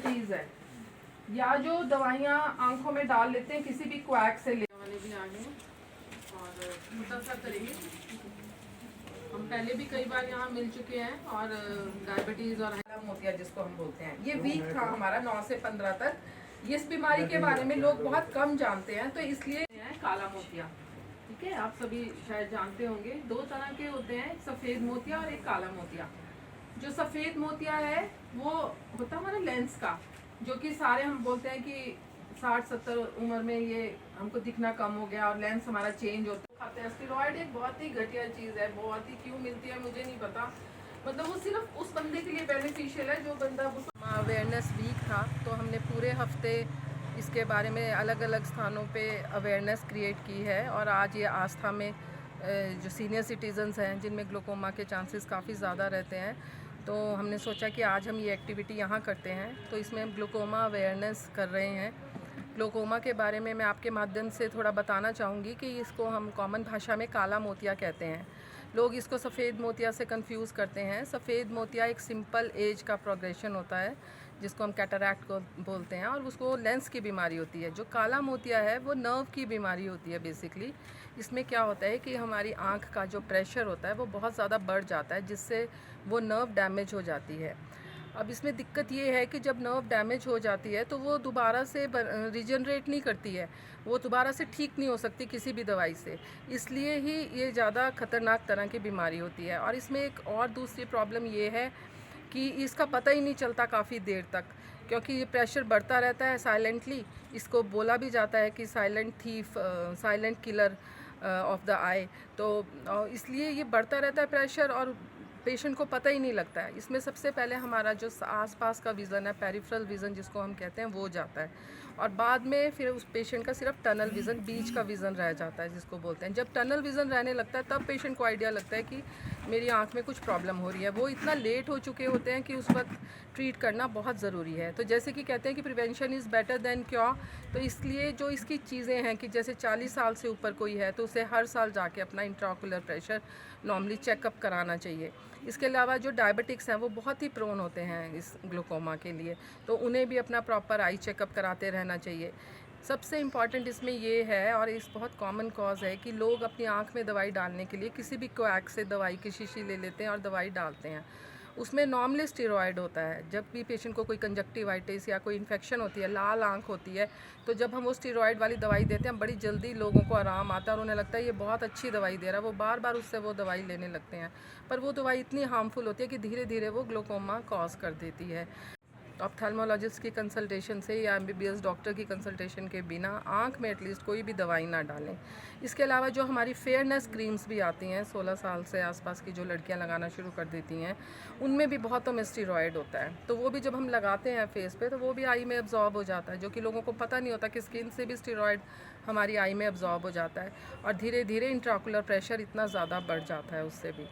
Diabetes है या जो दवाइयाँ आंखों में डाल लेते हैं किसी भी क्वैक से ले वाले भी आ गए और मुख्तसर करेंगे। हम पहले भी कई बार यहाँ मिल चुके हैं और डायबिटीज और काला मोतिया जिसको हम बोलते हैं, ये वीक था हमारा 9 से 15 तक। इस बीमारी के बारे में लोग बहुत कम जानते हैं, तो इसलिए काला मोतिया। ठीक है, आप सभी शायद जानते होंगे 2 तरह के होते हैं, सफ़ेद मोतिया और एक काला मोतिया। जो सफ़ेद मोतिया है वो होता है हमारा लेंस का, जो कि सारे हम बोलते हैं कि 60-70 उम्र में ये हमको दिखना कम हो गया और लेंस हमारा चेंज होता है। खाते हैं स्टेरॉइड, एक बहुत ही घटिया चीज़ है, बहुत ही क्यों मिलती है मुझे नहीं पता, मतलब वो सिर्फ उस बंदे के लिए बेनिफिशियल है जो बंदा अवेयरनेस वीक था, तो हमने पूरे हफ्ते इसके बारे में अलग अलग स्थानों पे अवेयरनेस क्रिएट की है। और आज ये आस्था में जो सीनियर सिटीजन्स हैं जिनमें ग्लूकोमा के चांसेस काफ़ी ज़्यादा रहते हैं, तो हमने सोचा कि आज हम ये एक्टिविटी यहाँ करते हैं। तो इसमें हम ग्लूकोमा अवेयरनेस कर रहे हैं। ग्लूकोमा के बारे में मैं आपके माध्यम से थोड़ा बताना चाहूँगी कि इसको हम कॉमन भाषा में काला मोतिया कहते हैं। लोग इसको सफ़ेद मोतिया से कंफ्यूज करते हैं। सफ़ेद मोतिया एक सिंपल एज का प्रोग्रेशन होता है जिसको हम कैटरैक्ट को बोलते हैं, और उसको लेंस की बीमारी होती है। जो काला मोतिया है वो नर्व की बीमारी होती है बेसिकली। इसमें क्या होता है कि हमारी आँख का जो प्रेशर होता है वो बहुत ज़्यादा बढ़ जाता है, जिससे वो नर्व डैमेज हो जाती है। अब इसमें दिक्कत ये है कि जब नर्व डैमेज हो जाती है तो वो दोबारा से रिजनरेट नहीं करती है, वो दोबारा से ठीक नहीं हो सकती किसी भी दवाई से। इसलिए ही ये ज़्यादा ख़तरनाक तरह की बीमारी होती है। और इसमें एक और दूसरी प्रॉब्लम ये है कि इसका पता ही नहीं चलता काफ़ी देर तक, क्योंकि ये प्रेशर बढ़ता रहता है साइलेंटली। इसको बोला भी जाता है कि silent thief, silent killer of the eye. तो इसलिए ये बढ़ता रहता है प्रेशर और पेशेंट को पता ही नहीं लगता है। इसमें सबसे पहले हमारा जो आसपास का विज़न है, पेरिफेरल विज़न जिसको हम कहते हैं, वो जाता है, और बाद में फिर उस पेशेंट का सिर्फ टनल विज़न, बीच का विज़न रह जाता है जिसको बोलते हैं। जब टनल विज़न रहने लगता है तब पेशेंट को आइडिया लगता है कि मेरी आँख में कुछ प्रॉब्लम हो रही है। वो इतना लेट हो चुके होते हैं कि उस वक्त ट्रीट करना बहुत ज़रूरी है। तो जैसे कि कहते हैं कि prevention is better than cure, तो इसलिए जो इसकी चीज़ें हैं कि जैसे 40 साल से ऊपर कोई है तो उसे हर साल जाके अपना इंट्राओकुलर प्रेशर नॉर्मली चेकअप कराना चाहिए। इसके अलावा जो डायबिटिक्स हैं वो बहुत ही प्रोन होते हैं इस ग्लूकोमा के लिए, तो उन्हें भी अपना प्रॉपर आई चेकअप कराते रहना चाहिए। सबसे इम्पॉर्टेंट इसमें ये है, और इस बहुत कॉमन कॉज है, कि लोग अपनी आँख में दवाई डालने के लिए किसी भी क्वैक से दवाई की शीशी ले लेते हैं और दवाई डालते हैं। उसमें नॉर्मली स्टेरॉयड होता है। जब भी पेशेंट को कोई कंजक्टिवाइटिस या कोई इन्फेक्शन होती है, लाल आंख होती है, तो जब हम वो स्टेरॉयड वाली दवाई देते हैं बड़ी जल्दी लोगों को आराम आता है और उन्हें लगता है ये बहुत अच्छी दवाई दे रहा है, वो बार बार उससे वो दवाई लेने लगते हैं। पर वो दवाई इतनी हार्मफुल होती है कि धीरे धीरे वो ग्लूकोमा कॉज कर देती है। ऑप्थेल्मोलॉजिस्ट की कंसल्टेशन से या MBBS डॉक्टर की कंसल्टेशन के बिना आँख में एटलीस्ट कोई भी दवाई ना डालें। इसके अलावा जो हमारी फेयरनेस क्रीम्स भी आती हैं 16 साल से आसपास की जो लड़कियां लगाना शुरू कर देती हैं, उनमें भी बहुतों में स्टेरॉयड होता है। तो वो भी जब हम लगाते हैं फेस पे तो वो भी आई में एब्जॉर्ब हो जाता है, जो कि लोगों को पता नहीं होता कि स्किन से भी स्टेरॉयड हमारी आई में एब्जॉर्ब हो जाता है, और धीरे धीरे इंट्राओकुलर प्रेशर इतना ज़्यादा बढ़ जाता है उससे भी।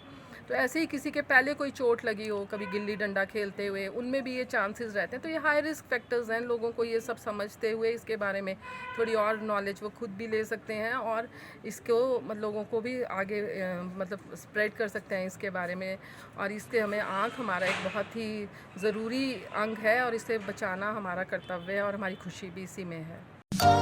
तो ऐसे ही किसी के पहले कोई चोट लगी हो, कभी गिल्ली डंडा खेलते हुए, उनमें भी ये चांसेस रहते हैं। तो ये हाई रिस्क फैक्टर्स हैं। लोगों को ये सब समझते हुए इसके बारे में थोड़ी और नॉलेज वो खुद भी ले सकते हैं और इसको लोगों को भी आगे मतलब स्प्रेड कर सकते हैं इसके बारे में। और इसके हमें आँख हमारा एक बहुत ही ज़रूरी अंग है और इसे बचाना हमारा कर्तव्य है और हमारी खुशी भी इसी में है।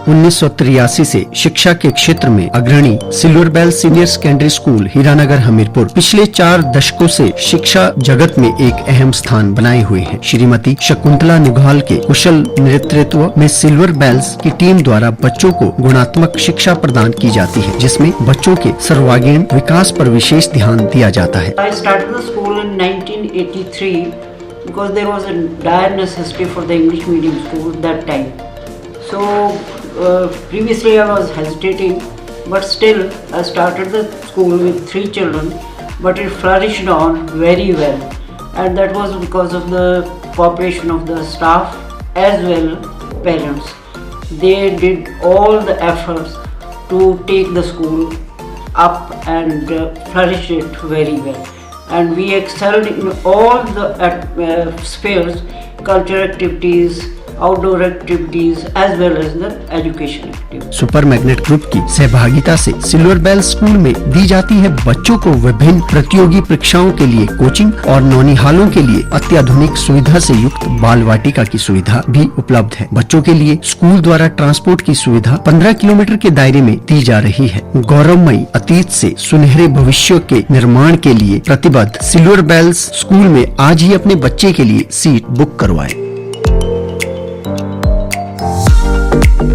1983 से शिक्षा के क्षेत्र में अग्रणी silver bell senior secondary school Hiranagar Hamirpur पिछले 4 दशकों से शिक्षा जगत में एक अहम स्थान बनाए हुए है। श्रीमती शकुंतला निघाल के कुशल नेतृत्व में सिल्वर बेल्स की टीम द्वारा बच्चों को गुणात्मक शिक्षा प्रदान की जाती है, जिसमें बच्चों के सर्वांगीण विकास पर विशेष ध्यान दिया जाता है। I started the school in 1983 because there was a dire necessity for the English medium school that time. So previously I was hesitating, but still I started the school with 3 children, but it flourished on very well, and that was because of the cooperation of the staff as well parents. They did all the efforts to take the school up and flourish it very well, and we excelled in all the spheres, cultural activities, outdoor activities as well as the education activities. Super magnet group की सहभागिता से silver bell school में दी जाती है बच्चों को विभिन्न प्रतियोगी परीक्षाओं के लिए कोचिंग और नौनिहालों के लिए अत्याधुनिक सुविधा से युक्त बाल वाटिका की सुविधा भी उपलब्ध है। बच्चों के लिए स्कूल द्वारा ट्रांसपोर्ट की सुविधा 15 किलोमीटर के दायरे में दी जा रही है। गौरवमयी अतीत से सुनहरे भविष्य के निर्माण के लिए प्रतिबद्ध सिल्वर बेल्स स्कूल में आज ही अपने बच्चे के लिए सीट बुक करवाएं।